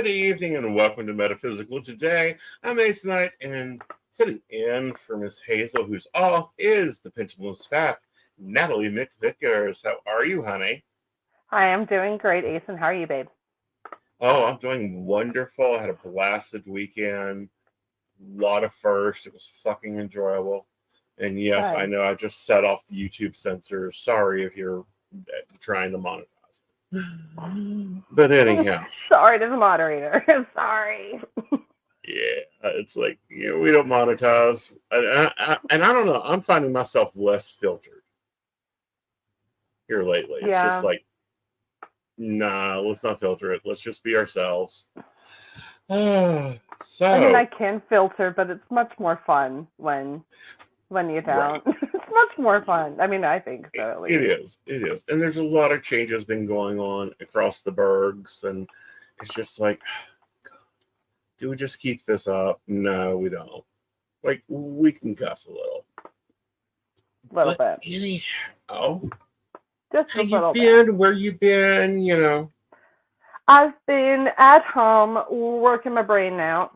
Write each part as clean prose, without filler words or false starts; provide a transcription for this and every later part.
Good evening and welcome to Metaphysical Today. I'm Ace Knight, and sitting in for Miss Hazel, who's off, is the Pendulum's Path, Natalie McVickers. How are you, honey? Hi, I'm doing great, Ace, and how are you, babe? Oh, I'm doing wonderful. I had a blasted weekend. A lot of firsts. It was fucking enjoyable. And yes, I Good. know I just set off the YouTube censors. Sorry if you're trying to monetize it. But anyhow. Sorry to the moderator. Sorry. Yeah, it's like we don't monetize, and I don't know. I'm finding myself less filtered here lately. It's just Yeah. like, nah, let's not filter it. Let's just be ourselves. I mean, I So can filter, but it's much more fun when you right, don't. It's much more fun. I mean, I think so, at it least. is, it is, and there's a lot of changes been going on across the bergs, and it's just like, do we just keep this up? No, we don't. Like we can cuss a little, A little but bit. anyhow. Just How a you little bit. been? Where you been? I've been at home working my brain out,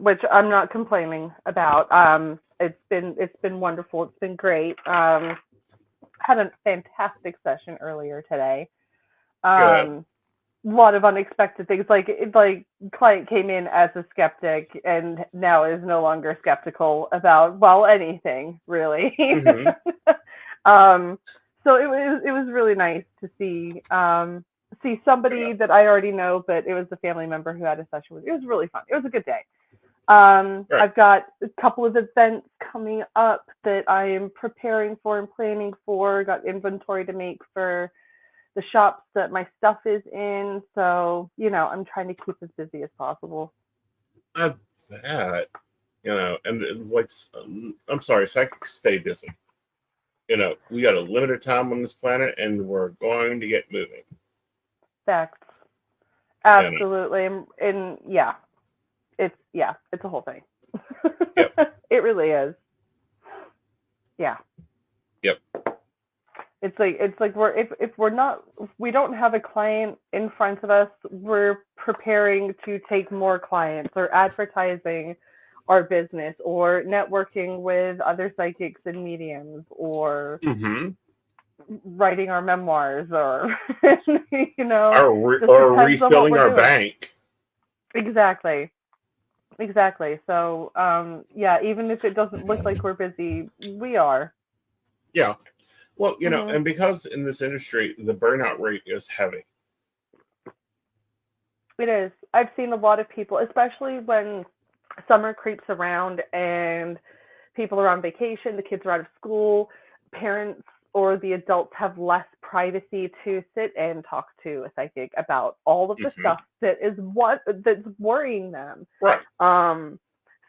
which I'm not complaining about. It's been wonderful. It's been great. Had a fantastic session earlier today. Good. Um, lot of unexpected things. Like client came in as a skeptic and now is no longer skeptical about anything really. Mm-hmm. um, so it was really nice to see somebody Good. that I already know, but it was a family member who had a session with. It was really fun. It was a good day. Right. I've got a couple of events coming up that I am preparing for and planning for. Got inventory to make for the shops that my stuff is in. So, I'm trying to keep as busy as possible. I bet. And like, I'm sorry, psychics stay busy. We got a limited time on this planet, and we're going to get moving. Facts. You know. Absolutely. And yeah, it's a whole thing. Yep. It really is. Yeah. Yep. It's like if we don't have a client in front of us, we're preparing to take more clients or advertising our business or networking with other psychics and mediums or Mm-hmm. writing our memoirs or you know just Or depends on what refilling we're our doing. bank. Exactly. So yeah, even if it doesn't look like we're busy, we are. Yeah. Well, Mhm. and because in this industry the burnout rate is heavy. It is. I've seen a lot of people, especially when summer creeps around and people are on vacation, the kids are out of school, parents or the adults have less privacy to sit and talk to a psychic about all of the Mm-hmm. stuff that's worrying them. Right. Um,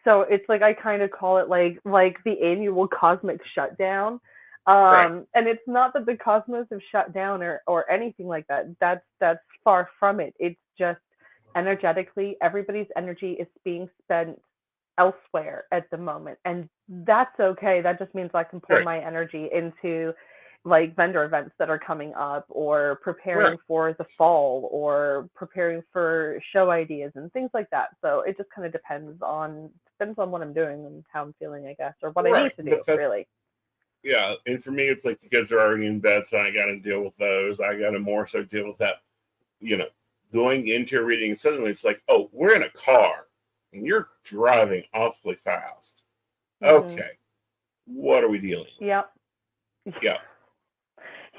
so it's like I kind of call it like the annual cosmic shutdown. Right. And it's not that the cosmos have shut down or anything like that. That's far from it. It's just energetically, everybody's energy is being spent elsewhere at the moment. And that's okay. That just means I can pour Right. my energy into like vendor events that are coming up or Right. preparing for the fall or preparing for show ideas and things like that. So it just kind of depends on what I'm doing and how I'm feeling, I guess, or what I Right. need to do, But that really. yeah, and for me it's like the kids are already in bed, so I gotta deal with those. I gotta more so deal with that, you know, going into a reading and suddenly it's like, oh, we're in a car and you're driving awfully fast. Mhm. Okay, what are we dealing with? Yep. Yeah.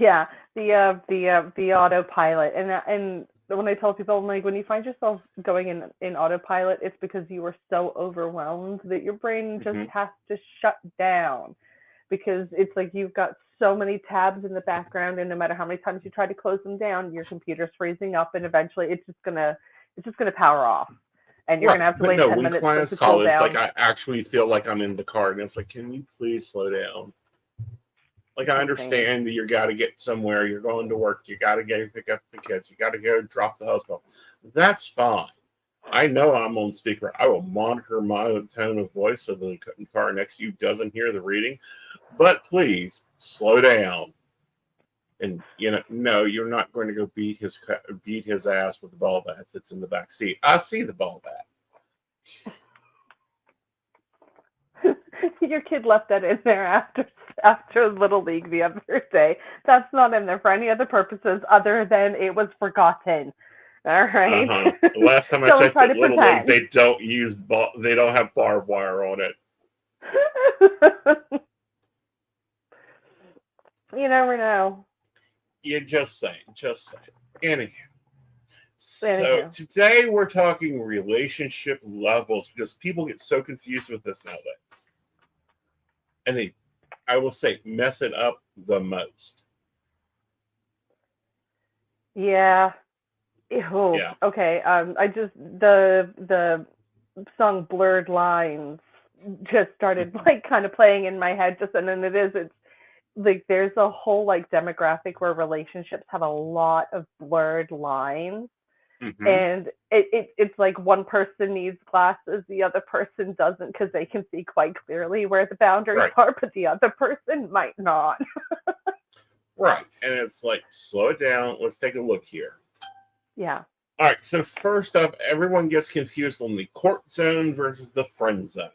Yeah, the autopilot, and when I tell people, I'm like, when you find yourself going in autopilot, it's because you were so overwhelmed that your brain just Hmm. has to shut down because it's like you've got so many tabs in the background, and no matter how many times you try to close them down, your computer's freezing up, and eventually it's just gonna power off, and you're Right. gonna have to But wait no, 10 minutes for it clients to cool call, it's like down. I actually feel like I'm in the car and it's like, can you please slow down? Like I It's insane. understand that you got to get somewhere, you're going to work, you got to go pick up the kids, you got to go drop the husband. That's fine. I know I'm on speaker. I will monitor my tone of voice so the car next to you doesn't hear the reading. But please slow down. And no, you're not going to go beat his ass with the ball bat that's in the back seat. I see the ball bat. Your kid left that in there after Little League the other day. That's not in there for any other purposes other than it was forgotten. All right. Last time I Don't checked try at to Little League, pretend. they don't use they don't have barbed wire on it. You never know. You just saying. Anyhow. So Anyhow. today we're talking relationship levels because people get so confused with this nowadays. And they, I will say, mess it up the most. Yeah. Oh, Yeah. okay. I just the song "Blurred Lines" just started like kind of playing in my head. And then it's like there's a whole like demographic where relationships have a lot of blurred lines, and it's like one person needs glasses, the other person doesn't because they can see quite clearly where the boundaries are, but the other person might not. Right, and it's like, slow it down. Let's take a look here. Yeah. All right, so first up, everyone gets confused on the court zone versus the friend zone.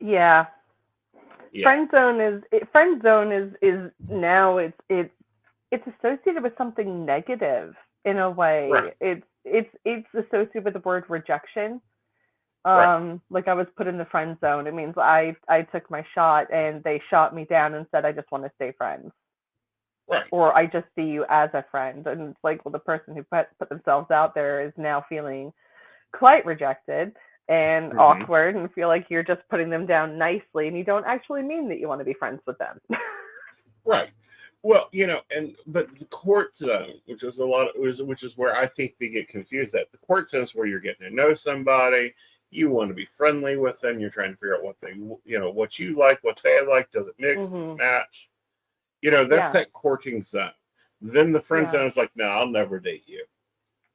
Yeah. Friend zone is now it's associated with something negative in a way. Right. It's associated with the word rejection. Like I was put in the friend zone. It means I took my shot and they shot me down and said I just want to stay friends. Right. Or I just see you as a friend. And it's like, well, the person who put themselves out there is now feeling quite rejected and awkward and feel like you're just putting them down nicely and you don't actually mean that you want to be friends with them. Right. Well, but the court zone, which is where I think they get confused at. The court zone is where you're getting to know somebody, you want to be friendly with them, you're trying to figure out what they, what you like, what they like, does it mix, does it match? That's that courting zone. Then the friend zone is like, no, I'll never date you.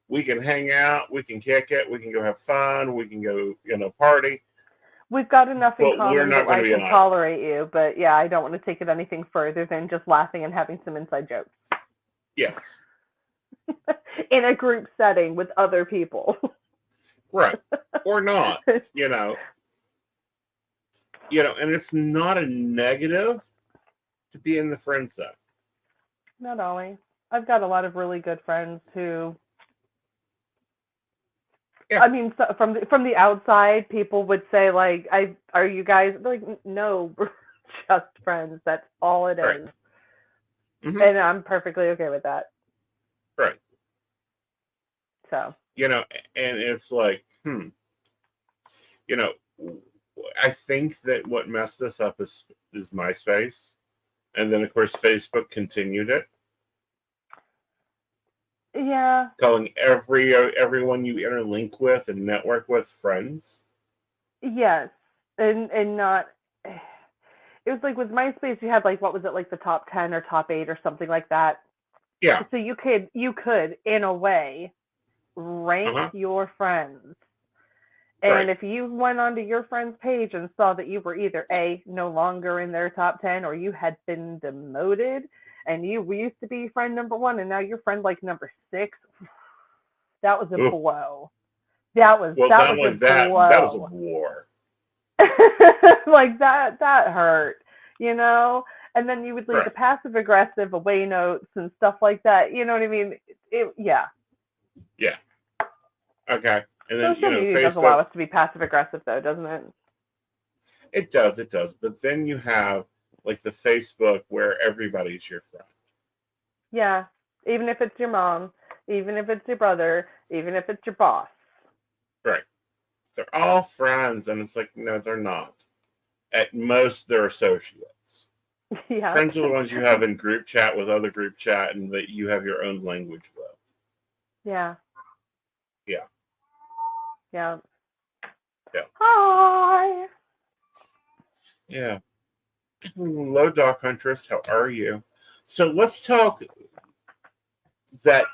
We can hang out, we can kick it, we can go have fun, we can go, party. We've got enough in common we're not that I can be tolerate you, but yeah, I don't want to take it anything further than just laughing and having some inside jokes. Yes. In a group setting with other people. Right. Or not, and it's not a negative to be in the friend zone. Not always. I've got a lot of really good friends who, I mean, so from the outside, people would say like, "Are you guys?" They're like, no, we're just friends. That's all it is. And I'm perfectly okay with that. Right. So. And it's like, I think that what messed this up is MySpace, and then of course Facebook continued it. Yeah. Calling everyone you interlink with and network with friends. Yes, and not. It was like with MySpace, you had like, what was it, like the top 10 or top 8 or something like that. Yeah. So you could in a way rank your friends. And if you went onto your friend's page and saw that you were either A, no longer in their top 10, or you had been demoted and you used to be friend number 1 and now you're friend like number 6, that was a blow. That was a blow. That was a war. Like that hurt, and then you would leave the passive aggressive away notes and stuff like that. You know what I mean? Yeah. Okay. And then social media Facebook does allow us to be passive aggressive, though, doesn't it? It does. But then you have like the Facebook where everybody's your friend. Yeah, even if it's your mom, even if it's your brother, even if it's your boss. Right. They're all friends, and it's like, no, they're not. At most, they're associates. Yeah. Friends are the ones you have in group chat with other group chat and that you have your own language with. Yeah. Yeah. Yeah. Yeah. Hi. Yeah. Hello, Doc Huntress. How are you? So let's talk that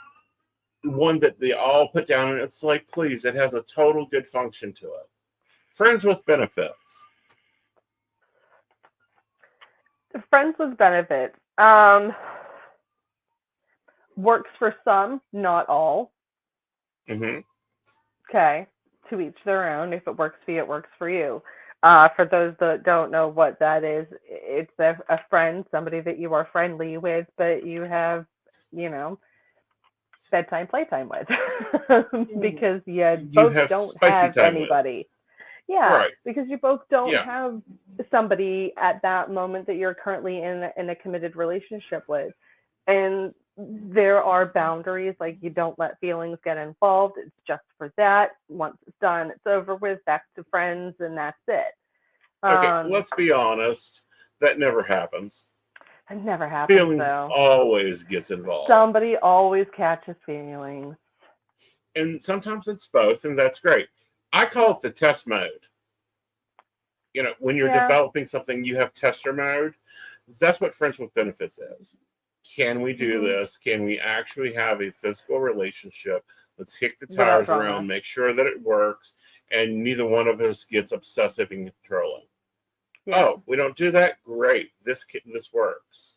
one that they all put down, and it's like, please, it has a total good function to it. Friends with benefits. Friends with benefits. Works for some, not all. Mm-hmm. Okay, to each their own. If it works for you, it works for you. For those that don't know what that is, it's a friend, somebody that you are friendly with, but you have, you know, bedtime playtime with, because you You both have don't spicy have time with. anybody. Yeah, Right. because you both don't Yeah. have somebody at that moment that you're currently in a committed relationship with. And there are boundaries, like you don't let feelings get involved. It's just for that. Once it's done, it's over with, back to friends, and that's it. Okay, Um, let's be honest. That never happens. it never happens Feelings though. always gets involved. Somebody always catches feelings. And sometimes it's both, and that's great. I call it the test mode. When you're Yeah. developing something, you have tester mode. That's what friends with benefits is. Can we do this? Can we actually have a physical relationship? Let's kick the Without tires drama. around, make sure that it works, and neither one of us gets obsessive and controlling. Yeah. Oh, we don't do that? Great. This works.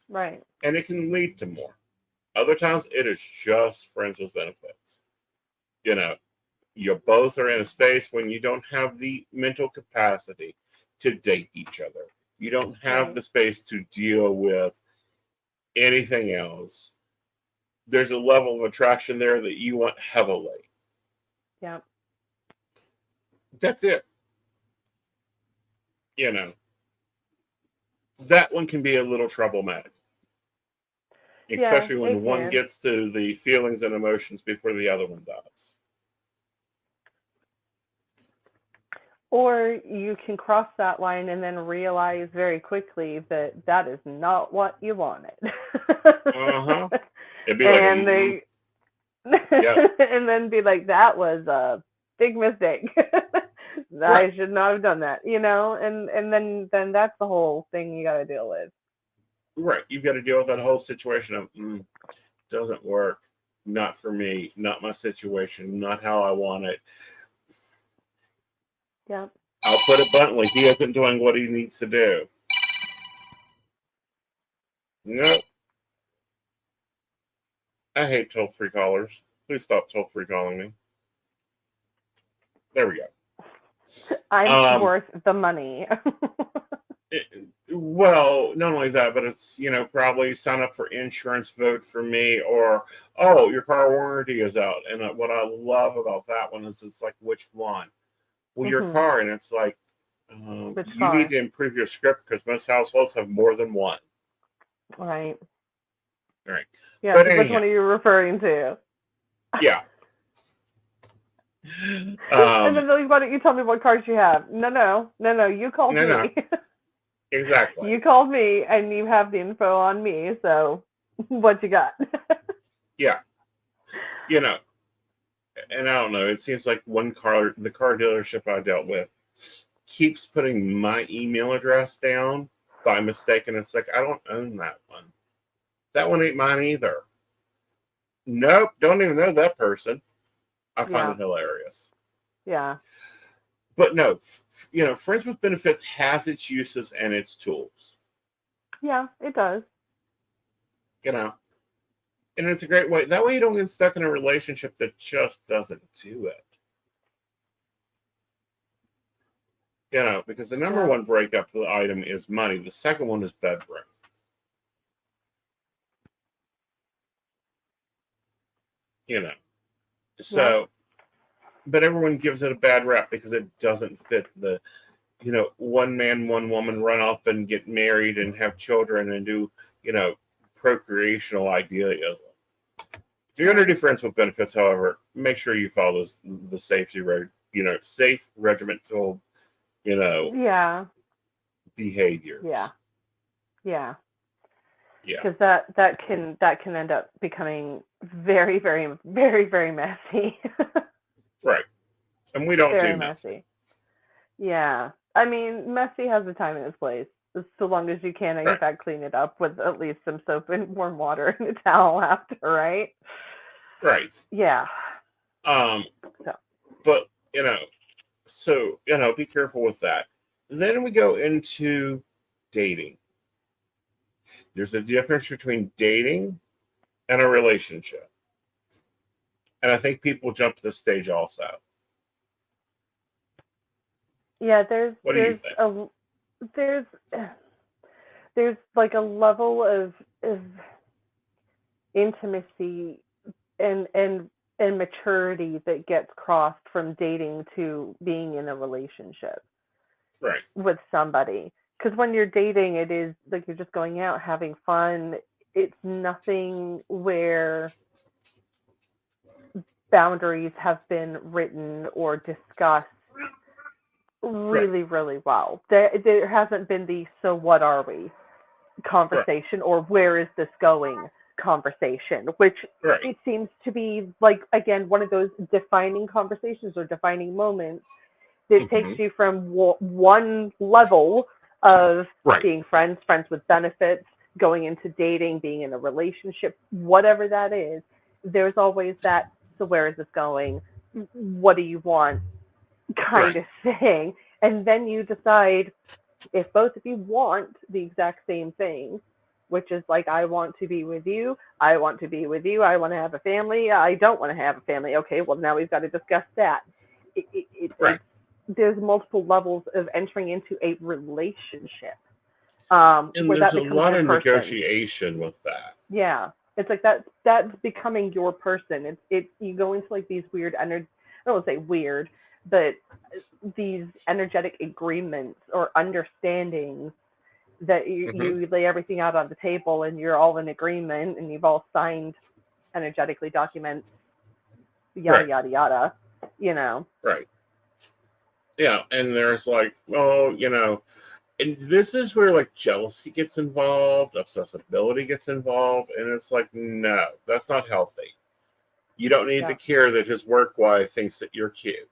Right. And it can lead to more. Other times, it is just friends with benefits. You both are in a space when you don't have the mental capacity to date each other. You don't have the space to deal with anything else. There's a level of attraction there that you want heavily. Yeah. That's it. You know, that one can be a little problematic, especially Yeah, when it one can. gets to the feelings and emotions before the other one does. Or you can cross that line and then realize very quickly that that is not what you wanted. Uh-huh. It'd be like, And they yeah, and then be like, that was a big mistake. right. I should not have done that, and then that's the whole thing you got to deal with. Right. You've got to deal with that whole situation of, doesn't work. Not for me. Not my situation. Not how I want it. Yeah. I'll put it bluntly. He isn't doing what he needs to do. Nope. I hate toll-free callers. Please stop toll-free calling me. There we go. I'm worth the money. Well, not only that, but it's, probably sign up for insurance, vote for me, or, oh, your car warranty is out. And what I love about that one is it's like, which one? Well, your car, and it's like, Which you need car? to improve your script because most households have more than one. Right. Right. Yeah, But so which anyhow, one are you referring to? yeah. And then they're like, why don't you tell me what cars you have? No, you called No, me. exactly. You called me and you have the info on me, so what you got? Yeah. And I don't know, it seems like the car dealership I dealt with keeps putting my email address down by mistake, and it's like, I don't own that one. That one ain't mine either. Nope, don't even know that person. I find Yeah. it hilarious. Yeah. But no, Friends with Benefits has its uses and its tools. Yeah, it does. And it's a great way. That way you don't get stuck in a relationship that just doesn't do it. Because the number one breakup item is money. The second one is bedroom. So, but everyone gives it a bad rap because it doesn't fit the, one man, one woman run off and get married and have children and do, procreational idealism. If you're going to do Friends with Benefits, however, make sure you follow the safety road, safe regimental, behaviors. Yeah. Yeah. Because that can end up becoming very, very, very, very messy. Right. And we don't Very do messy. Yeah. I mean, messy has a time and its place. So long as you can, in fact, clean it up with at least some soap and warm water and a towel after, right? Right. Yeah. But, so, be careful with that. Then we go into dating. There's a difference between dating and a relationship. And I think people jump to this stage also. Yeah, What do you think? there's like a level of intimacy and maturity that gets crossed from dating to being in a relationship Right. with somebody. Because when you're dating, it is like you're just going out having fun. It's nothing where boundaries have been written or discussed really, really well. There hasn't been the "so what are we" conversation or "where is this going" conversation, which it seems to be like, again, one of those defining conversations or defining moments that takes you from one level of being friends with benefits, going into dating, being in a relationship, whatever that is. There's always that, so where is this going? What do you want? Kind of thing. And then you decide if both of you want the exact same thing, which is like, I want to be with you, I want to be with you, I want to have a family, I don't want to have a family. Okay, well, now we've got to discuss that. There's multiple levels of entering into a relationship. And where there's that a becomes lot your of person. Negotiation with that. Yeah. It's like that's becoming your person. It's you go into like these weird I don't want to say weird, but these energetic agreements or understandings that you lay everything out on the table and you're all in agreement and you've all signed energetically documents, yada yada yada, Right. Yeah, and there's like, and this is where like jealousy gets involved, obsessibility gets involved, and it's like, no, that's not healthy. You don't need to care that his work wife thinks that you're cute.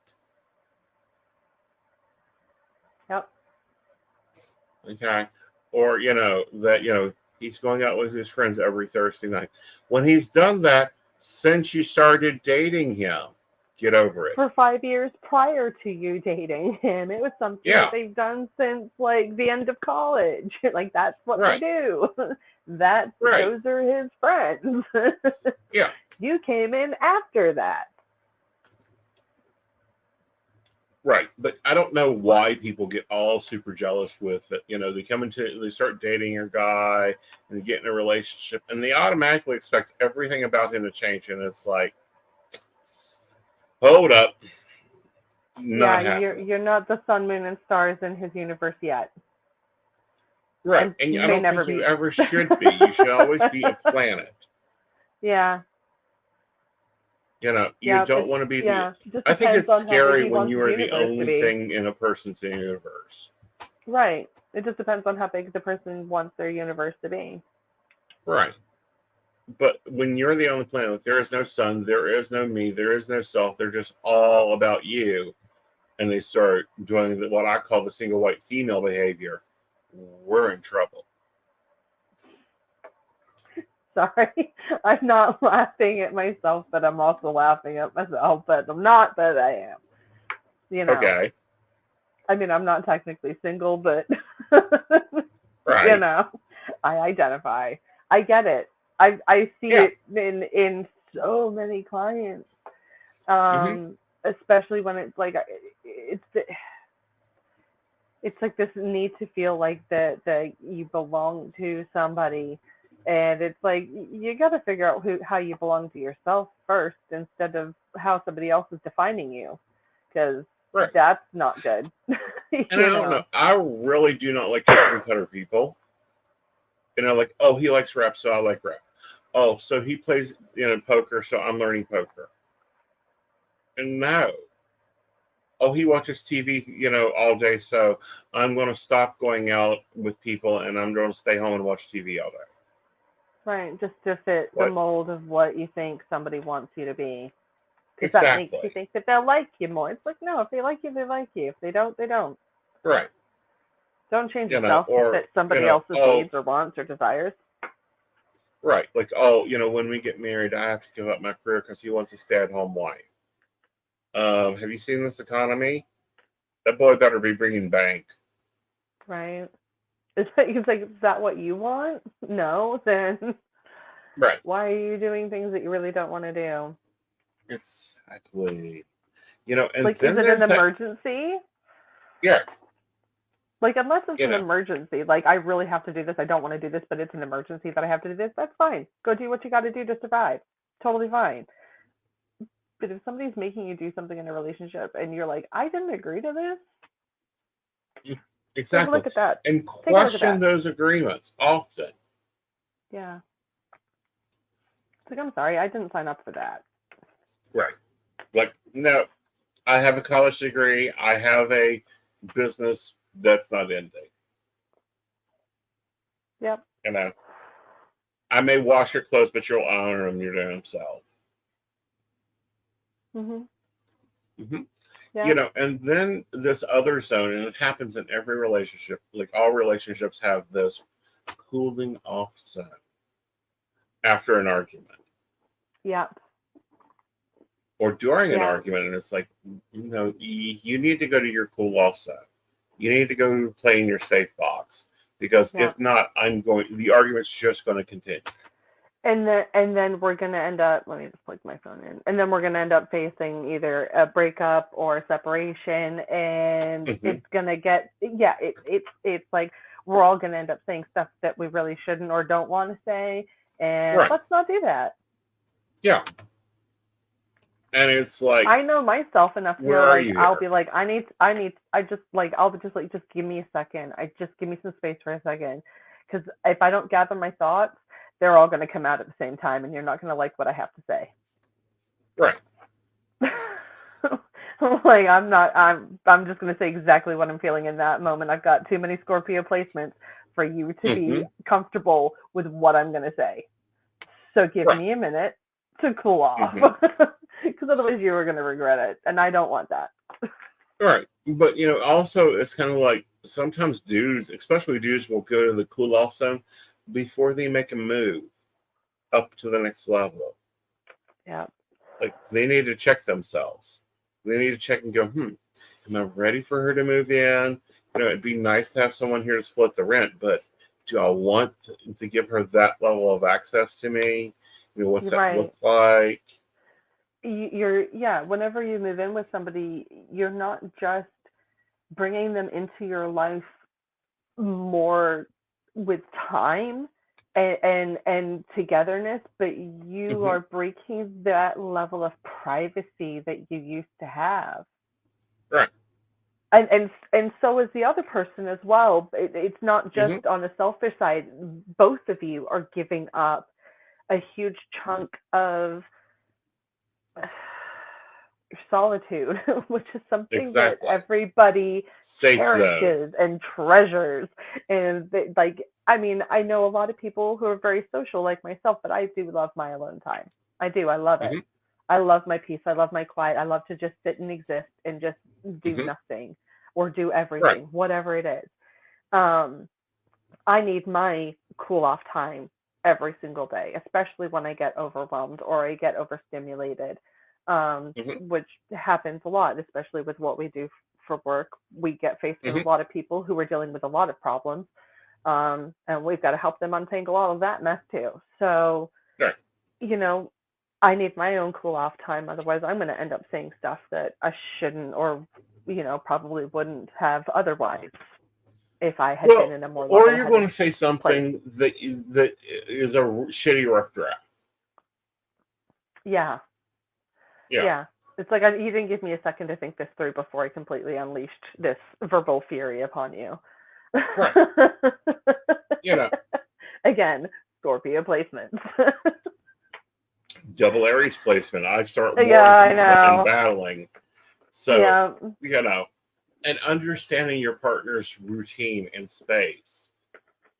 Yep. Okay. Or, that, he's going out with his friends every Thursday night. When he's done that, since you started dating him, get over it. For 5 years prior to you dating him, it was something that they've done since like the end of college. Like that's what they do. Those are his friends. Yeah. You came in after that. Right, but I don't know why people get all super jealous with it. They start dating a guy and they get in a relationship and they automatically expect everything about him to change. And it's like, hold up. You're not the sun, moon, and stars in his universe yet. Right, and I don't think you ever should be. You should always be a planet. Yeah. You don't want to be I think it's scary when you are the only thing in a person's universe. Right. It just depends on how big the person wants their universe to be. Right. But when you're the only planet, there is no sun, there is no me, there is no self. They're just all about you. And they start doing what I call the single white female behavior. We're in trouble. Sorry, I'm not laughing at myself, but I'm also laughing at myself. But I'm not, but I am. Okay. I mean, I'm not technically single, but right. I identify. I get it. I see it in so many clients, especially when it's like it's like this need to feel like that you belong to somebody. And it's like you got to figure out how you belong to yourself first instead of how somebody else is defining you, because that's not good. And I don't know. I really do not like cookie cutter people. Like, oh, he likes rap, so I like rap. Oh, so he plays poker, so I'm learning poker. And no. Oh, he watches TV, all day, so I'm going to stop going out with people and I'm going to stay home and watch TV all day. Right, just to fit the mold of what you think somebody wants you to be. Because that makes you think that they'll like you more. It's like, no, if they like you, they like you. If they don't, they don't. Right. Don't change yourself to fit somebody else's needs or wants or desires. Right. Like, when we get married, I have to give up my career because he wants a stay-at-home wife. Have you seen this economy? That boy better be bringing bank. Right. It's like, is that what you want? No, then Right. why are you doing things that you really don't want to do? Exactly. And Like, is then it an there's that. emergency? Yeah. Like, unless it's You an know. emergency, like, I really have to do this, I don't want to do this, but it's an emergency that I have to do this, that's fine. Go do what you got to do to survive. Totally fine. But if somebody's making you do something in a relationship and you're like, I didn't agree to this, take a Exactly. look at that. And Take a look at question that. those agreements often. Yeah. It's like, I'm sorry, I didn't sign up for that. Right. Like, no, I have a college degree. I have a business that's not ending. Yep. I may wash your clothes, but you'll honor them your damn self. Mhm. Mm-hmm. Yeah. And then this other zone, and it happens in every relationship. Like all relationships have this cooling off zone after an argument Yep. or during an Yeah. argument, and it's like, you need to go to your cool off zone. You need to go play in your safe box because Yeah. if not, the argument's just going to continue. And then we're gonna end up. Let me just plug my phone in. And then we're gonna end up facing either a breakup or a separation, and it's gonna get it's like we're all gonna end up saying stuff that we really shouldn't or don't want to say, and Right. let's not do that. Yeah. And it's like, I know myself enough to where know, are like, you I'll here? be like, I'll just like, just give me a second. Just give me some space for a second, because if I don't gather my thoughts, they're all going to come out at the same time, and you're not going to like what I have to say. Right. Like, I'm just going to say exactly what I'm feeling in that moment. I've got too many Scorpio placements for you to be comfortable with what I'm going to say. So give me a minute to cool off, because otherwise you are going to regret it, and I don't want that. Right. But, also it's kind of like sometimes dudes, especially dudes, will go to the cool off zone before they make a move up to the next level. Yeah. Like they need to check themselves. They need to check and go, am I ready for her to move in? It'd be nice to have someone here to split the rent, but do I want to give her that level of access to me? What's that look like? Whenever you move in with somebody, you're not just bringing them into your life more with time and togetherness, but you are breaking that level of privacy that you used to have. Right. And so is the other person as well. It's not just on the selfish side. Both of you are giving up a huge chunk of solitude, which is something that everybody cherishes and treasures. And I know a lot of people who are very social like myself, but I do love my alone time. I do. I love it. I love my peace. I love my quiet. I love to just sit and exist and just do nothing or do everything, whatever it is. I need my cool off time every single day, especially when I get overwhelmed or I get overstimulated, which happens a lot, especially with what we do for work. We get faced with a lot of people who are dealing with a lot of problems, and we've got to help them untangle all of that mess too. So, I need my own cool off time. Otherwise, I'm going to end up saying stuff that I shouldn't or, probably wouldn't have otherwise if I had been in a more or you're going to say place. something that is a shitty rough draft. Yeah. It's like you didn't give me a second to think this through before I completely unleashed this verbal fury upon you. Right. Again, Scorpio placements. Double Aries placement. I start I know. and battling. So, and understanding your partner's routine and space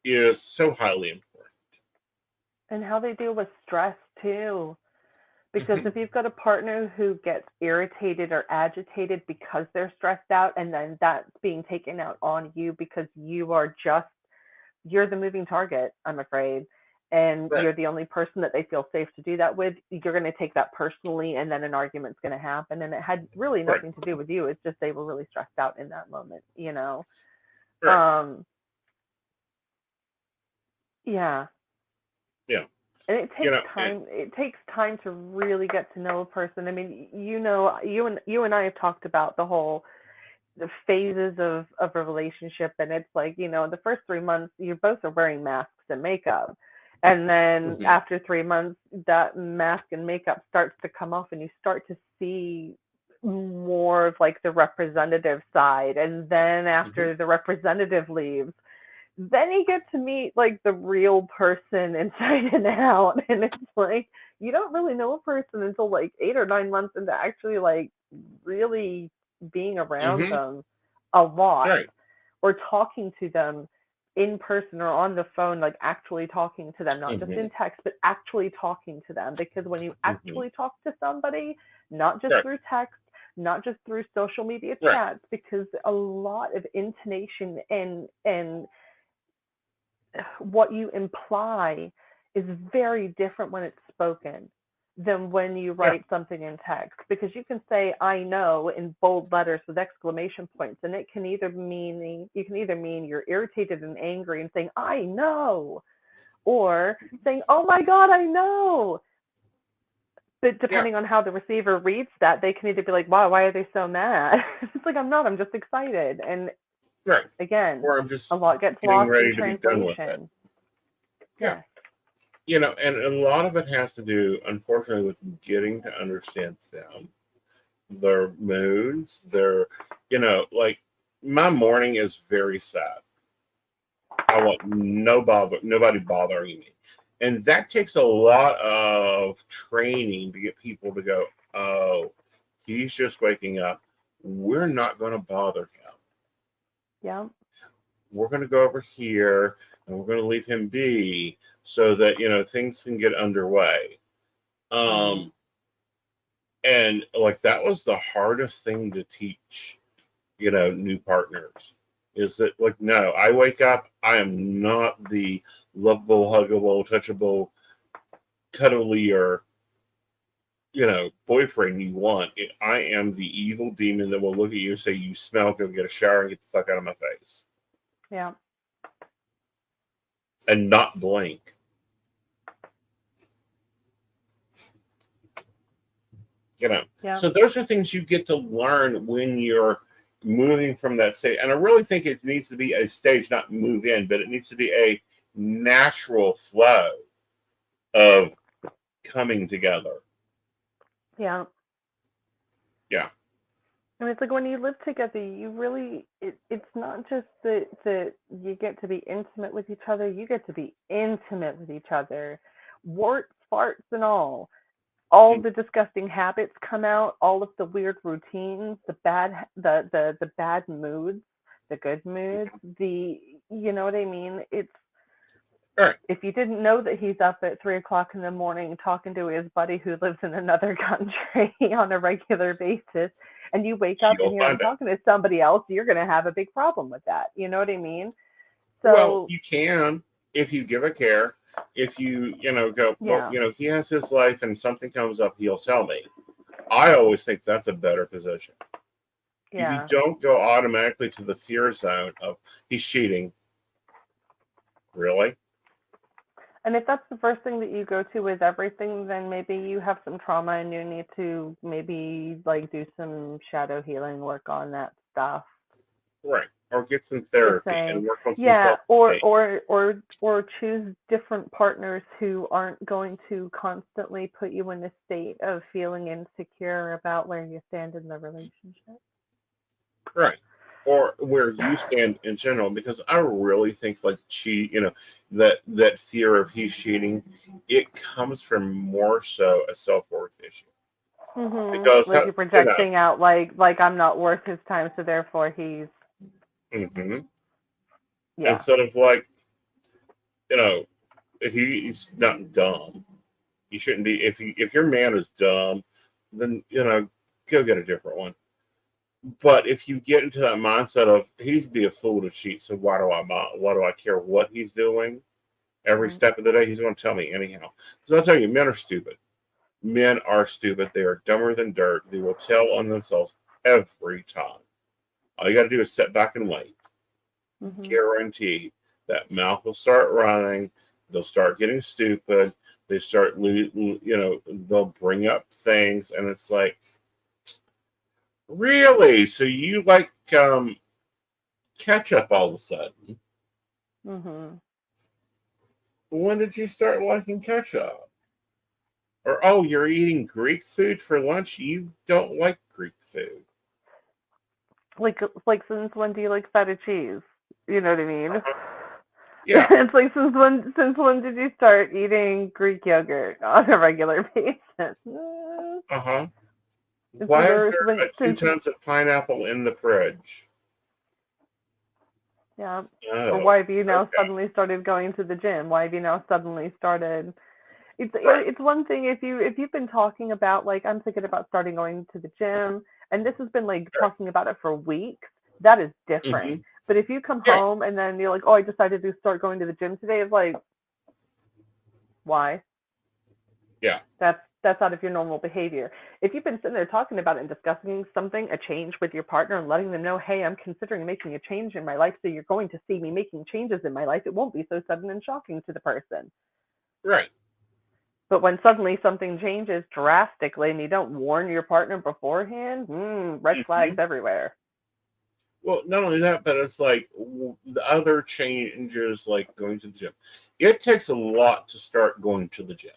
is so highly important. And how they deal with stress too. Because if you've got a partner who gets irritated or agitated because they're stressed out, and then that's being taken out on you because you're the moving target, I'm afraid, and you're the only person that they feel safe to do that with, you're going to take that personally, and then an argument's going to happen. And it had really nothing to do with you. It's just they were really stressed out in that moment, Yeah. Yeah. And it You takes know, time. It takes time to really get to know a person. I mean, you and I have talked about the phases of a relationship, and it's like, the first 3 months you both are wearing masks and makeup, and then mhm, after 3 months that mask and makeup starts to come off, and you start to see more of like the representative side, and then mhm, after the representative leaves, then you get to meet like the real person inside and out, and it's like you don't really know a person until like 8 or 9 months into actually like really being around mhm, them a lot, right. or talking to them in person or on the phone, like actually talking to them, not just Mhm, in text, but actually talking to them. Because when you mhm, actually talk to somebody, not just right, through text, not just through social media right. chats, because a lot of intonation and what you imply is very different when it's spoken than when you Yeah. write something in text, because you can say I know in bold letters with exclamation points, and it can either mean you're irritated and angry and saying I know, or saying oh my god I know. But Yeah. depending on how the receiver reads that, they can either be like, wow, why are they so mad? It's like, I'm just excited. And Right. again, Or I'm a just lot gets getting lost in ready to be done with it. translation. Yeah. Yes. And a lot of it has to do, unfortunately, with getting to understand them, their moods, like my morning is very sad. I want nobody bothering me. And that takes a lot of training to get people to go, oh, he's just waking up. We're not going to bother him. Yeah. We're going to go over here and we're going to leave him be so that, things can get underway. Mm-hmm. Um, and like that was the hardest thing to teach, new partners is that like, no, I wake up, I am not the lovable, huggable, touchable, cuddlier, boyfriend you want. I am the evil demon that will look at you and say, you smell, go get a shower and get the fuck out of my face. Yeah. And not blink. Yeah. So those are things you get to learn when you're moving from that state. And I really think it needs to be a stage, not move in, but it needs to be a natural flow of coming together. Yeah. Yeah. And it's like when you live together, you really, it's not just that you get to be intimate with each other, you get to be intimate with each other. Warts, farts, and all the disgusting habits come out, all of the weird routines, the bad moods, the good moods, you know what I mean? It's, All right. if you didn't know that he's up at 3 o'clock in the morning talking to his buddy who lives in another country on a regular basis, and you wake up You'll and hear him find out. talking to somebody else, you're going to have a big problem with that. You know what I mean? Well, So, you can if you give a care. If you go, well, yeah, he has his life and something comes up, he'll tell me. I always think that's a better position. If you yeah. don't go automatically to the fear zone of he's cheating, really? And if that's the first thing that you go to with everything, then maybe you have some trauma and you need to maybe like do some shadow healing work on that stuff. Right. Or get some Just therapy and saying. work on some Yeah, self or esteem. or or or choose different partners who aren't going to constantly put you in a state of feeling insecure about where you stand in the relationship. Right. Or where you stand in general, because I really think like that fear of he's cheating, it comes from more so a self worth issue. Because Like you're projecting out like I'm not worth his time, so therefore he's, hmm yeah. instead of like, you know, he's not dumb. He shouldn't be. If your man is dumb, then go get a different one. But if you get into that mindset of he's be a fool to cheat, so why do I care what he's doing? Every Right. step of the day, he's going to tell me anyhow. Because I'll tell you, men are stupid. Men are stupid. They are dumber than dirt. They will tell on themselves every time. All you got to do is sit back and wait. Mhm. Guaranteed that mouth will start running. they'll start getting stupid. They start, they'll bring up things, and it's like, really? So you like ketchup all of a sudden? Mm-hmm. When did you start liking ketchup? Or, oh, you're eating Greek food for lunch? You don't like Greek food. Like since when do you like feta cheese? You know what I mean? Uh-huh. Yeah. It's like since when did you start eating Greek yogurt on a regular basis? Uh-huh. It's Why is there there when two since tons of pineapple in the fridge? yeah. Or Oh, why have you now okay. suddenly started going to the gym? Why have you now suddenly started? It's one thing if you've been talking about like I'm thinking about starting going to the gym, and this has been like Right. talking about it for weeks. That is different. Mm-hmm. But if you come Yeah. home and then you're like, oh, I decided to start going to the gym today, it's like, why? Yeah. That's out of your normal behavior. If you've been sitting there talking about it and discussing something, a change with your partner, and letting them know, hey, I'm considering making a change in my life, so you're going to see me making changes in my life, it won't be so sudden and shocking to the person. Right. But when suddenly something changes drastically and you don't warn your partner beforehand, red flags Mm-hmm. everywhere. Well, not only that, but it's like the other changes, like going to the gym. It takes a lot to start going to the gym.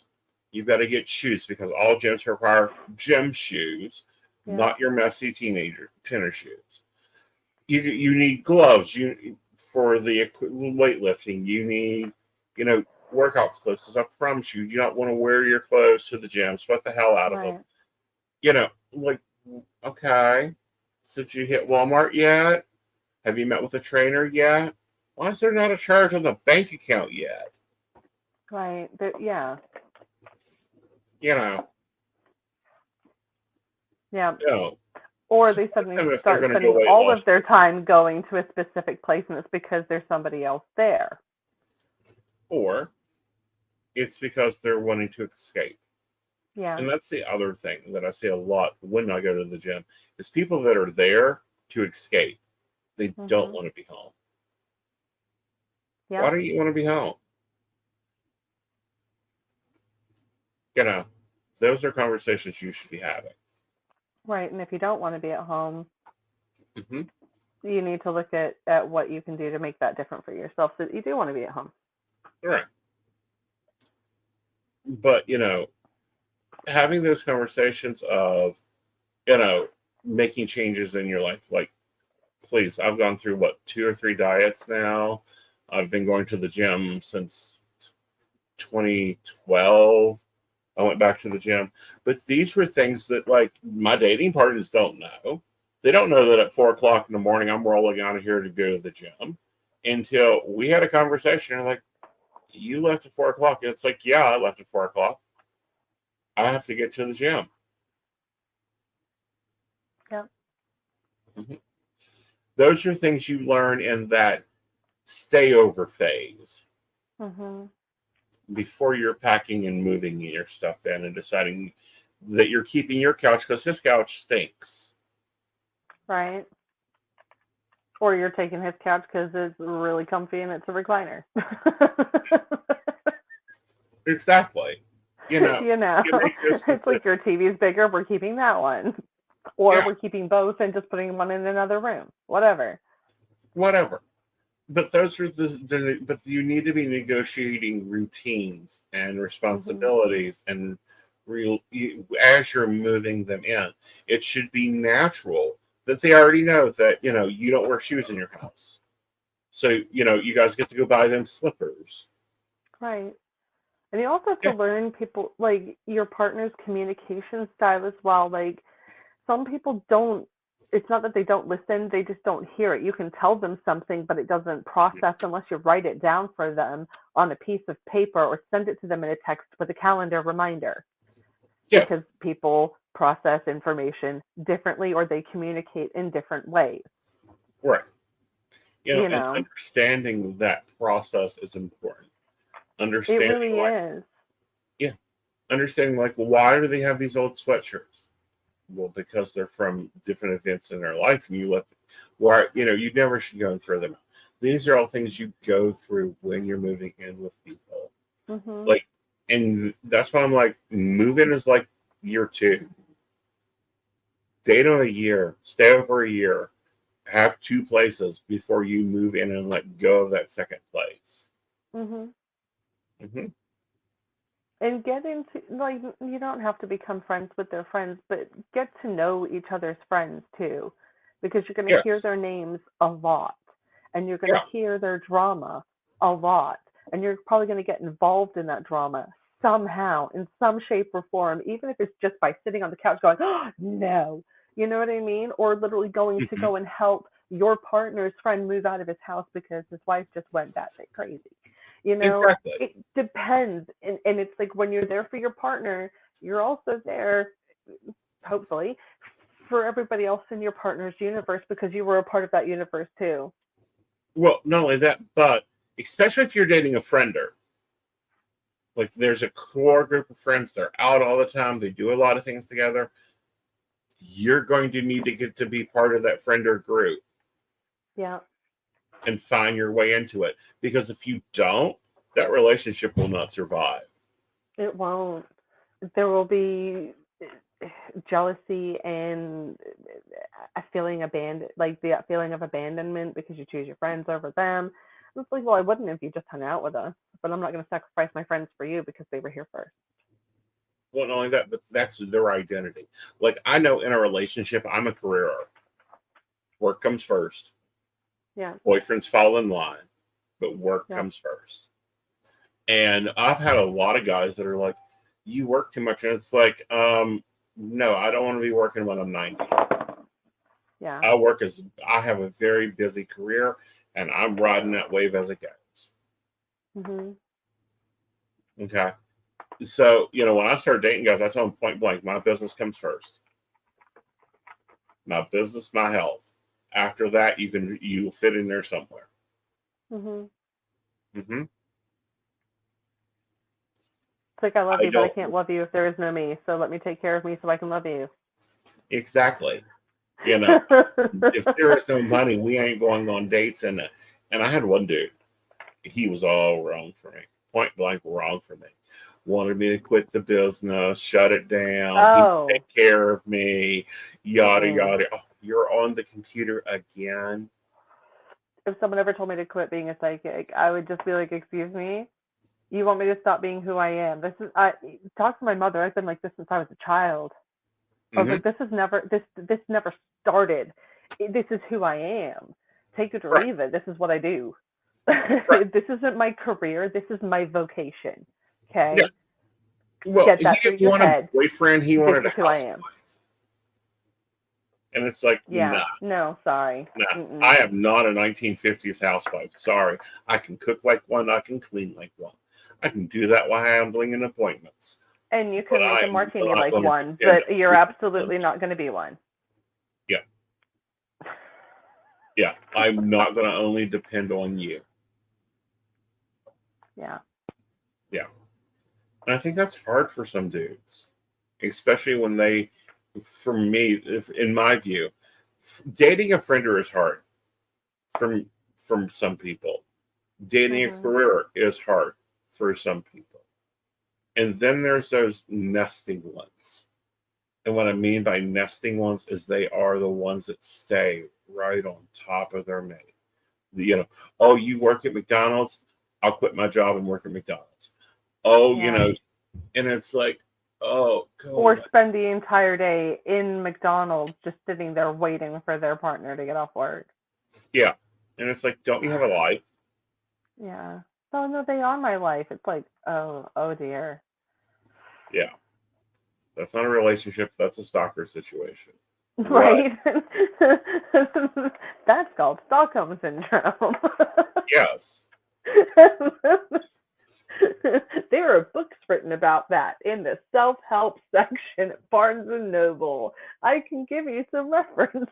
You've got to get shoes because all gyms require gym shoes, Yeah. not your messy teenager tennis shoes. You need gloves. You for the weightlifting. You need workout clothes because I promise you, you don't want to wear your clothes to the gym. Sweat the hell out of them. Right. Like okay. So did you hit Walmart yet? Have you met with a trainer yet? Why is there not a charge on the bank account yet? Right. Yeah. You know, Yeah. no. Or they Support suddenly them if they're start going to go spending weight all loss. of their time going to a specific place and it's because there's somebody else there. Or it's because they're wanting to escape. Yeah. And that's the other thing that I see a lot when I go to the gym is people that are there to escape. They don't Mhm. want to be home. Why Yeah. don't you want to be home? Those are conversations you should be having. Right. And if you don't want to be at home, Mm-hmm. you need to look at what you can do to make that different for yourself so that you do want to be at home. Right. But, having those conversations of, making changes in your life, like, please, I've gone through, 2 or 3 diets now. I've been going to the gym since 2012. I went back to the gym. But these were things that, like, my dating partners don't know. They don't know that at 4 o'clock in the morning, I'm rolling out of here to go to the gym until we had a conversation. And like, you left at 4 o'clock. And it's like, yeah, I left at 4 o'clock. I have to get to the gym. Yeah. Mm-hmm. Those are things you learn in that stay over phase Mhm. before you're packing and moving your stuff in and deciding that you're keeping your couch because this couch stinks. Right. Or you're taking his couch because it's really comfy and it's a recliner. Exactly. You know, you make those it's like decisions. your TV's bigger, we're keeping that one. Or Yeah, we're keeping both and just putting one in another room. Whatever. whatever. But those are but you need to be negotiating routines and Mhm. responsibilities and as you're moving them in. It should be natural that they already know that you don't wear shoes in your house. So, you guys get to go buy them slippers. Right. And you also have to Yeah. learn people like your partner's communication style as well. Like some people don't it's not that they don't listen, they just don't hear it. You can tell them something, but it doesn't process unless you write it down for them on a piece of paper or send it to them in a text with a calendar reminder. Because Yes. people process information differently or they communicate in different ways. Right. You And know, understanding that process is important. it Understanding, really like, is. yeah, understanding, like, why do they have these old sweatshirts? Well, because they're from different events in their life, and you let them, why, you never should go and throw them out. These are all things you go through when you're moving in with people. Mhm. Like, and that's why I'm like, moving is like year 2. Date on a year, stay over a year, have 2 places before you move in and let go of that second place. Mhm. Hmm. And get into, like, you don't have to become friends with their friends, but get to know each other's friends too, because you're going to hear Yes. their names a lot, and you're going Yeah. to hear their drama a lot, and you're probably going to get involved in that drama somehow, in some shape or form, even if it's just by sitting on the couch going, oh, no, you know what I mean? Or literally going to Hmm. go and help your partner's friend move out of his house because his wife just went that bit crazy. You know, Exactly. it depends. And it's like when you're there for your partner, you're also there, hopefully, for everybody else in your partner's universe because you were a part of that universe too. Well, not only that, but especially if you're dating a friender, like there's a core group of friends, they're out all the time, they do a lot of things together. You're going to need to get to be part of that friender group Yeah, and find your way into it. Because if you don't, that relationship will not survive. it won't. There will be jealousy and a feeling abandoned, like the feeling of abandonment because you choose your friends over them. It's like, well, I wouldn't if you just hung out with us, but I'm not going to sacrifice my friends for you because they were here first. Well, not only that, but that's their identity. Like I know in a relationship, I'm a career. Work comes first. Yeah, Boyfriends fall in line, but work yeah, comes first. And I've had a lot of guys that are like, "You work too much," and it's like, no, I don't want to be working when I'm 90. yeah. I have a very busy career, and I'm riding that wave as it goes. Mhm. Okay, so when I start dating guys, I tell them point blank, my business comes first. My business, my health. After that, you fit in there somewhere. Mhm. Hmm. It's like I love I you, but I don't can't love you if there is no me. So let me take care of me so I can love you. exactly. You know, if there is no money, we ain't going on dates. And I had one dude. He was all wrong for me, point blank wrong for me. Wanted me to quit the business, shut it down. He would Oh. take care of me, yada Mm-mm. yada. Oh, you're on the computer again. If someone ever told me to quit being a psychic, I would just be like, "Excuse me, you want me to stop being who I am?" This is I talk to my mother. I've been like this since I was a child. I was Hmm. like, this never started. This is who I am. Take it or Right, leave it. This is what I do. right. This isn't my career. This is my vocation. Yeah. Okay, Well, get he that through didn't your want a head. boyfriend. He This wanted a is who I housewife. am. And it's like, Yeah. nah, No, sorry. nah. Mm-mm. I am not a 1950s housewife. Sorry. I can cook like one. I can clean like one. I can do that while handling in appointments. And you But can make I a am martini not like going to one, depend but on you're you. absolutely not going to be one. Yeah. Yeah. I'm not going to only depend on you. Yeah. Yeah. And I think that's hard for some dudes, especially when for me, if, in my view, dating a friender is hard from some people. Dating a Mhm. career is hard for some people. And then there's those nesting ones. And what I mean by nesting ones is they are the ones that stay right on top of their mate. You know, oh, you work at McDonald's, I'll quit my job and work at McDonald's. Oh, Yeah. and it's like, oh, go Or away. spend the entire day in McDonald's just sitting there waiting for their partner to get off work. Yeah. And it's like, don't you have a life? Yeah. Oh no, they are my life. It's like, oh dear. Yeah. That's not a relationship. That's a stalker situation. What? Right? That's called Stockholm syndrome. Yes. There are books written about that in the self-help section at Barnes and Noble. I can give you some references.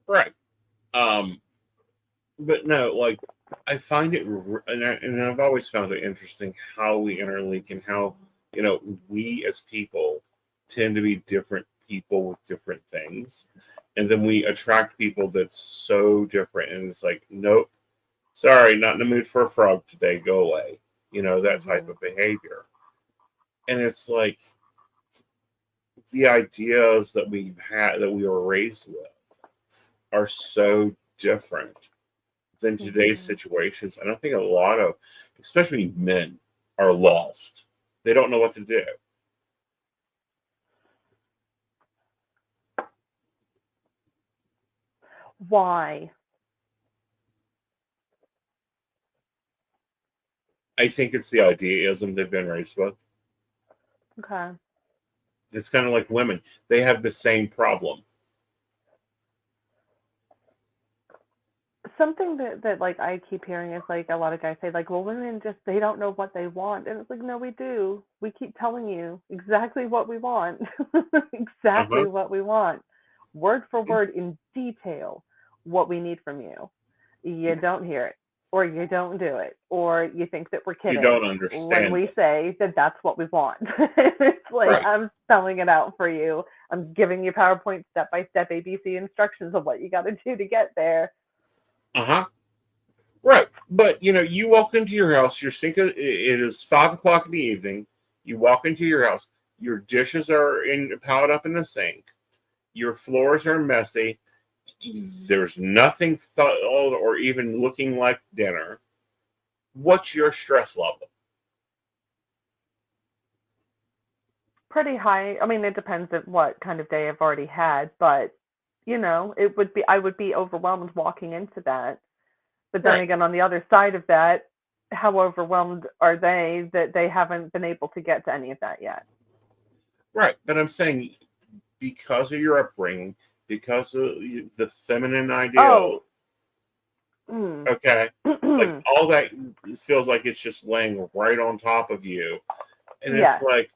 Right. Um, but no, like I find it, and I've always found it interesting how we interlink and how we as people tend to be different people with different things, and then we attract people that's so different, and it's like, nope, sorry, not in the mood for a frog today. Go away. that type of behavior. And it's like the ideas that we were raised with are so different than today's situations. I don't think a lot of, especially men, are lost. They don't know what to do. Why? I think it's the idealism they've been raised with. Okay. It's kind of like women. They have the same problem. Something that like I keep hearing is like a lot of guys say like, well, women they don't know what they want, and it's like, no, we do. We keep telling you exactly what we want, exactly what we want, word for word in detail, what we need from you. You don't hear it, or you don't do it, or you think that we're kidding. You don't understand when we say that that's what we want. It's like, right. I'm spelling it out for you. I'm giving you PowerPoint step-by-step ABC instructions of what you got to do to get there. Right. But, you walk into your house, your sink, it is 5 o'clock in the evening. You walk into your house, your dishes are piled up in the sink. Your floors are messy. There's nothing thought or even looking like dinner. What's your stress level? Pretty high. I mean, it depends on what kind of day I've already had, but I would be overwhelmed walking into that. But then again, on the other side of that, how overwhelmed are they that they haven't been able to get to any of that yet? Right. But I'm saying because of your upbringing, because of the feminine ideal, okay, like all that feels like it's just laying right on top of you. And it's like,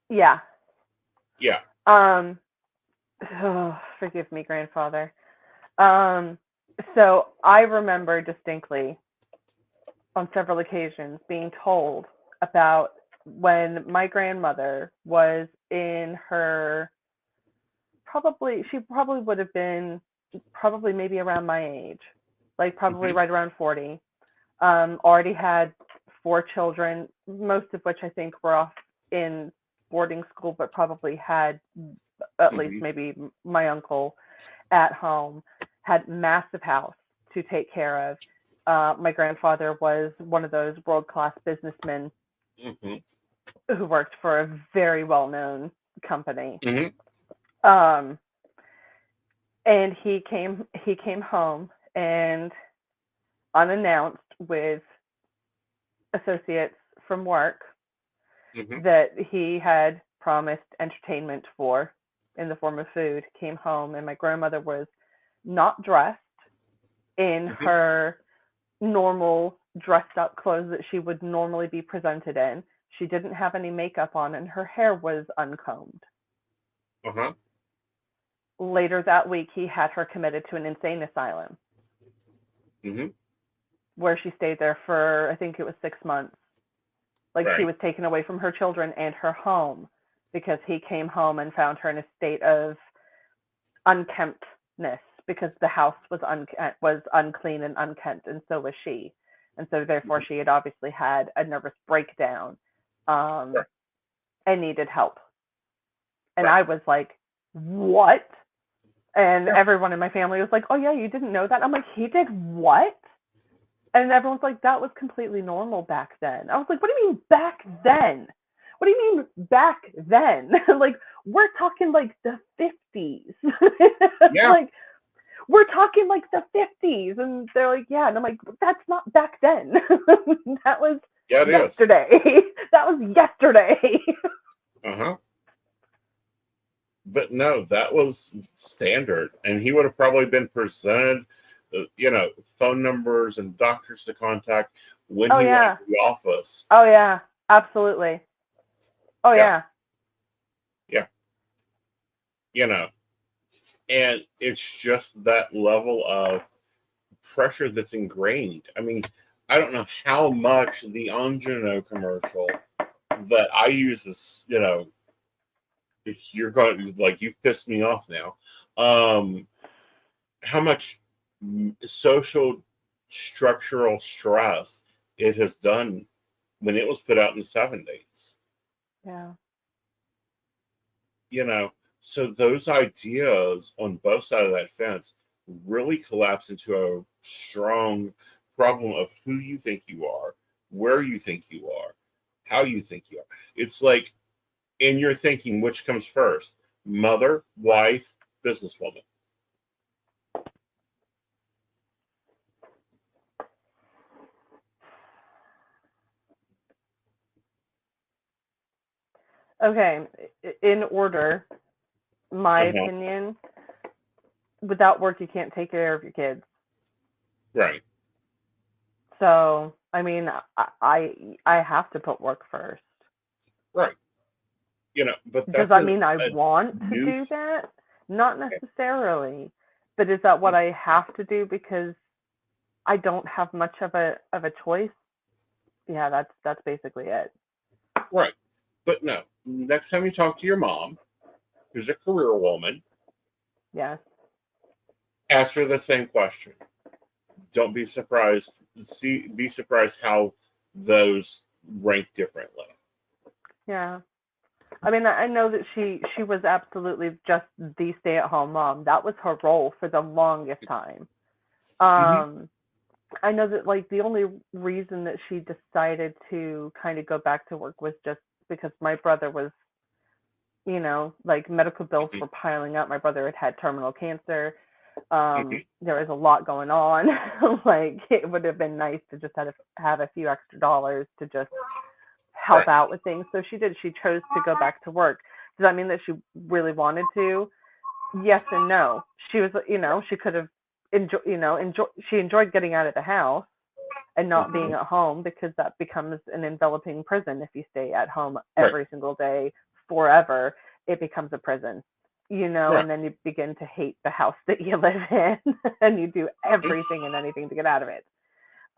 yeah. Forgive me, grandfather. So I remember distinctly on several occasions being told about when my grandmother was in her she probably would have been maybe around my age, like probably right around 40. Already had 4 children, most of which I think were off in boarding school, but probably had at least maybe my uncle at home, had massive house to take care of. My grandfather was one of those world-class businessmen who worked for a very well-known company. And he came home and unannounced with associates from work that he had promised entertainment for in the form of food, came home, and my grandmother was not dressed in her normal dressed up clothes that she would normally be presented in. She didn't have any makeup on, and her hair was uncombed. Later that week, he had her committed to an insane asylum where she stayed there for, I think it was 6 months. She was taken away from her children and her home because he came home and found her in a state of unkemptness because the house was unclean and unkempt, and so was she. And so therefore she had obviously had a nervous breakdown and needed help. And I was like, what? And everyone in my family was like, oh yeah, you didn't know that? I'm like, he did what? And everyone's like, that was completely normal back then. I was like, what do you mean back then? What do you mean back then? Like, we're talking like the 50s. Like, we're talking like the 50s. And they're like, yeah. And I'm like, that's not back then. That was yesterday. That was yesterday. But no, that was standard. And he would have probably been presented, phone numbers and doctors to contact when he went to the office. Oh, yeah. Absolutely. Oh, yeah. And it's just that level of pressure that's ingrained. I mean, I don't know how much the Angino commercial that I use is, you're going, like, you've pissed me off now. How much social structural stress it has done when it was put out in the 70s. Yeah. You know, so those ideas on both sides of that fence really collapse into a strong problem of who you think you are, where you think you are, how you think you are. It's like in your thinking, which comes first? Mother, wife, businesswoman. Okay, in order, my Uh-huh. opinion, without work, you can't take care of your kids. Right. So, I mean, I have to put work first. Right. You know, but Does that's that mean I a want to new do that? Not necessarily. But is that what I have to do because I don't have much of a choice? Yeah, that's basically it. right. But no, next time you talk to your mom, who's a career woman, Yes. ask her the same question. Don't be surprised. Be surprised how those rank differently. Yeah. I mean, I know that she was absolutely just the stay-at-home mom. That was her role for the longest time. Mm-hmm. I know that like the only reason that she decided to kind of go back to work was just because my brother was, like medical bills Mm-hmm. were piling up. My brother had terminal cancer. Mm-hmm. There was a lot going on. Like it would have been nice to just have a few extra dollars to just help Right. out with things. So she did. She chose to go back to work. Does that mean that she really wanted to? Yes and no. She was, she could have she enjoyed getting out of the house and not Mm-hmm. being at home because that becomes an enveloping prison if you stay at home Right. every single day forever. It becomes a prison, Right. and then you begin to hate the house that you live in and you do Mhm. everything and anything to get out of it.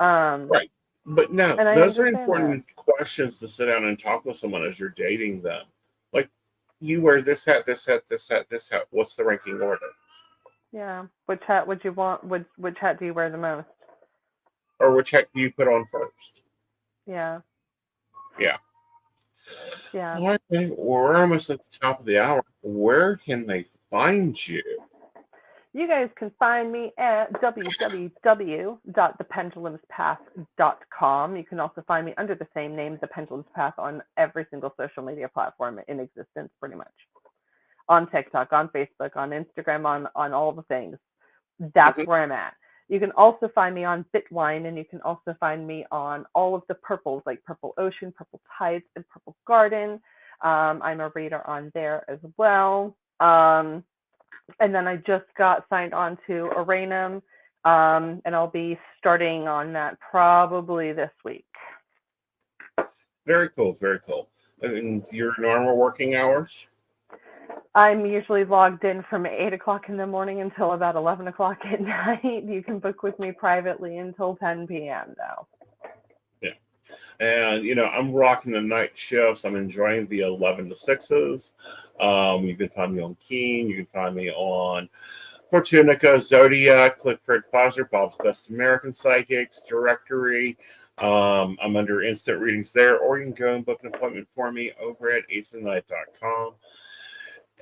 Um, Right. But no, and I those are understand that. important questions to sit down and talk with someone as you're dating them. Like, you wear this hat, this hat, this hat, this hat. What's the ranking order? Yeah. Which hat would you want? Which hat do you wear the most? Or which hat do you put on first? Yeah. Yeah. Yeah. All right, then. We're almost at the top of the hour. Where can they find you? You guys can find me at www.thependulumspath.com. You can also find me under the same name, The Pendulum's Path, on every single social media platform in existence, pretty much. On TikTok, on Facebook, on Instagram, on all the things. That's Mhm. where I'm at. You can also find me on Bitwine, and you can also find me on all of the purples, like Purple Ocean, Purple Tides, and Purple Garden. I'm a reader on there as well. And then I just got signed on to Aranum, and I'll be starting on that probably this week. Very cool. Very cool. And your normal working hours? I'm usually logged in from 8 o'clock in the morning until about 11 o'clock at night. You can book with me privately until 10 p.m. though. Yeah. And, I'm rocking the night shifts. I'm enjoying the 11 to 6s. You can find me on Keen. You can find me on Fortunica, Zodiac, Clickford Foster, Bob's Best American Psychics, Directory. I'm under instant readings there, or you can go and book an appointment for me over at aceandnight.com.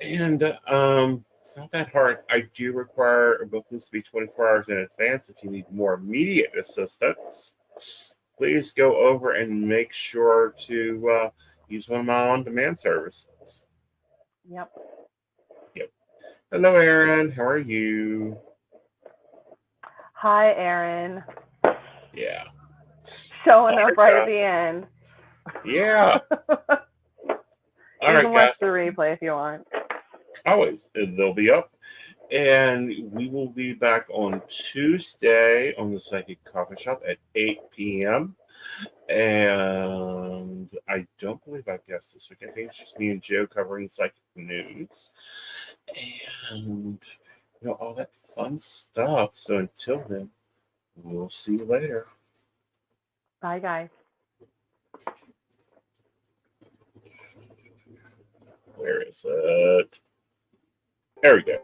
And it's not that hard. I do require bookings to be 24 hours in advance. If you need more immediate assistance, please go over and make sure to use one of my on-demand services. Yep. Yep. Hello, Aaron. How are you? Hi, Aaron. Yeah. Showing All up right, right at guys. the end. Yeah. All You right, can watch guys. the replay if you want. Always. They'll be up. And we will be back on Tuesday on the Psychic Coffee Shop at 8 p.m. And I don't believe I've guessed this week. I think it's just me and Joe covering psychic news and all that fun stuff. So until then, we'll see you later. Bye, guys. Where is it? There we go.